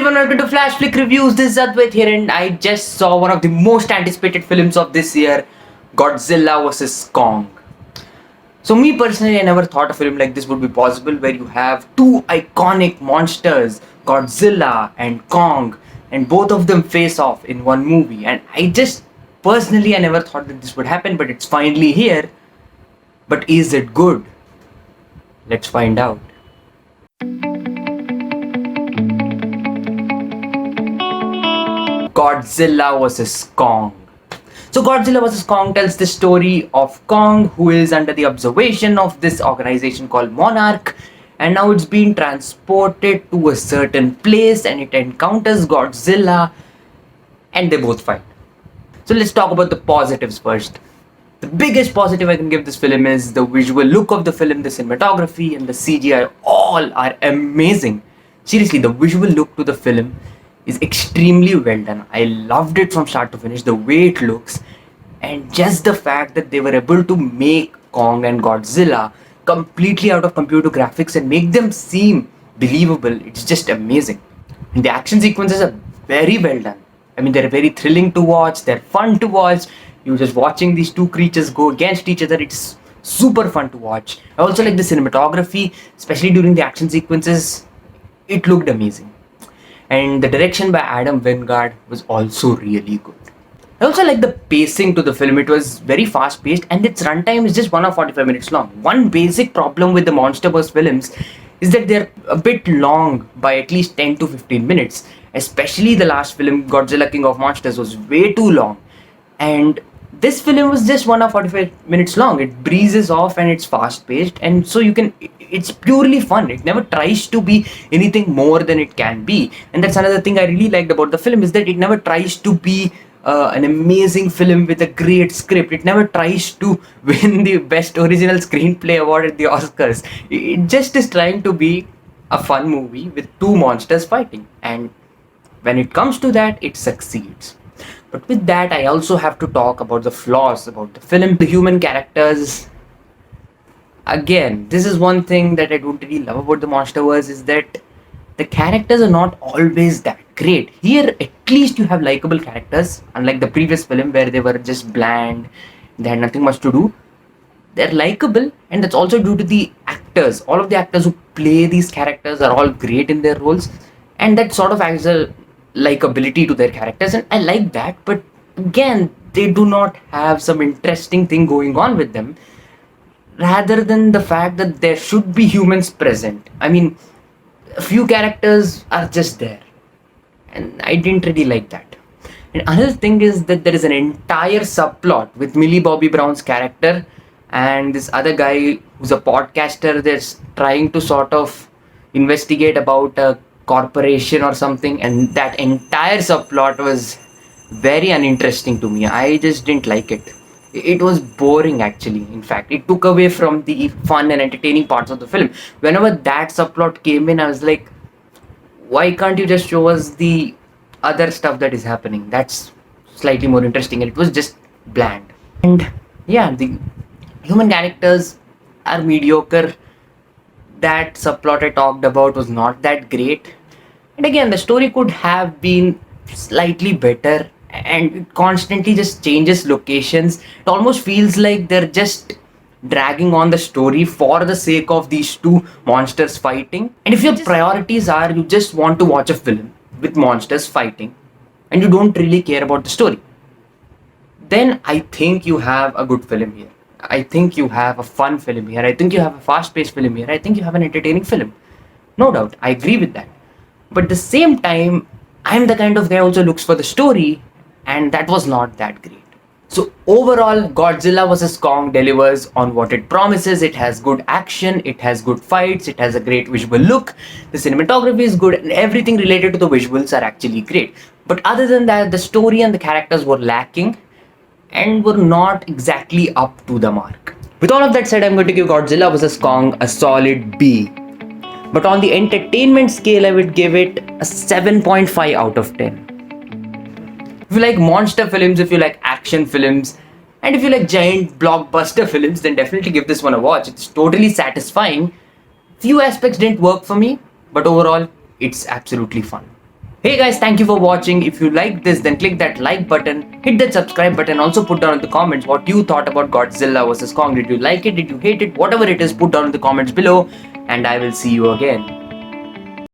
everyone, welcome to Flash Flick Reviews. This is Advait here, and I just saw one of the most anticipated films of this year, Godzilla vs. Kong. So me personally, I never thought a film like this would be possible, where you have two iconic monsters, Godzilla and Kong, and both of them face off in one movie. And I never thought that this would happen, but it's finally here. But is it good? Let's find out. Godzilla vs. Kong. So Godzilla vs. Kong tells the story of Kong, who is under the observation of this organization called Monarch, and now it's been transported to a certain place and it encounters Godzilla and they both fight. So let's talk about the positives first. The biggest positive I can give this film is the visual look of the film, the cinematography and the CGI all are amazing. Seriously, the visual look to the film is extremely well done. I loved it from start to finish, the way it looks, and just the fact that they were able to make Kong and Godzilla completely out of computer graphics and make them seem believable. It's just amazing. And the action sequences are very well done. I mean, they're very thrilling to watch, they're fun to watch. You're just watching these two creatures go against each other. It's super fun to watch. I also like the cinematography, especially during the action sequences. It looked amazing. And the direction by Adam Wingard was also really good. I also like the pacing to the film. It was very fast paced and its runtime is just 1 hour 45 minutes long. One basic problem with the MonsterVerse films is that they're a bit long by at least 10 to 15 minutes. Especially the last film, Godzilla King of Monsters, was way too long. And this film was just 1 hour 45 minutes long. It breezes off and it's fast paced, and so it's purely fun. It never tries to be anything more than it can be. And that's another thing I really liked about the film, is that it never tries to be an amazing film with a great script. It never tries to win the best original screenplay award at the Oscars. It just is trying to be a fun movie with two monsters fighting, and when it comes to that, it succeeds. But with that, I also have to talk about the flaws about the film. The human characters, again, this is one thing that I don't really love about the MonsterVerse, is that the characters are not always that great. Here, at least you have likable characters, unlike the previous film where they were just bland, they had nothing much to do. They're likable, and that's also due to the actors. All of the actors who play these characters are all great in their roles, and that sort of adds a likability to their characters, and I like that. But again, they do not have some interesting thing going on with them, rather than the fact that there should be humans present. I mean, a few characters are just there, and I didn't really like that. And another thing is that there is an entire subplot with Mille Bobbie Brown's character and this other guy who's a podcaster that's trying to sort of investigate about a corporation or something, and that entire subplot was very uninteresting to me. I just didn't like it. It was boring, actually. In fact, it took away from the fun and entertaining parts of the film. Whenever that subplot came in, I was like, why can't you just show us the other stuff that is happening? That's slightly more interesting. And it was just bland. And yeah, the human characters are mediocre. That subplot I talked about was not that great. And again, the story could have been slightly better, and it constantly just changes locations. It almost feels like they're just dragging on the story for the sake of these two monsters fighting. And if your priorities are you just want to watch a film with monsters fighting and you don't really care about the story, then I think you have a good film here. I think you have a fun film here. I think you have a fast-paced film here. I think you have an entertaining film. No doubt, I agree with that. But at the same time, I'm the kind of guy who also looks for the story, and that was not that great. So overall, Godzilla vs. Kong delivers on what it promises. It has good action, it has good fights, it has a great visual look, the cinematography is good, and everything related to the visuals are actually great. But other than that, the story and the characters were lacking and were not exactly up to the mark. With all of that said, I'm going to give Godzilla vs. Kong a solid B. But on the entertainment scale, I would give it a 7.5 out of 10. If you like monster films, if you like action films, and if you like giant blockbuster films, then definitely give this one a watch. It's totally satisfying. Few aspects didn't work for me, but overall, it's absolutely fun. Hey guys, thank you for watching. If you like this, then click that like button, hit that subscribe button, also put down in the comments what you thought about Godzilla vs. Kong. Did you like it? Did you hate it? Whatever it is, put down in the comments below, and I will see you again.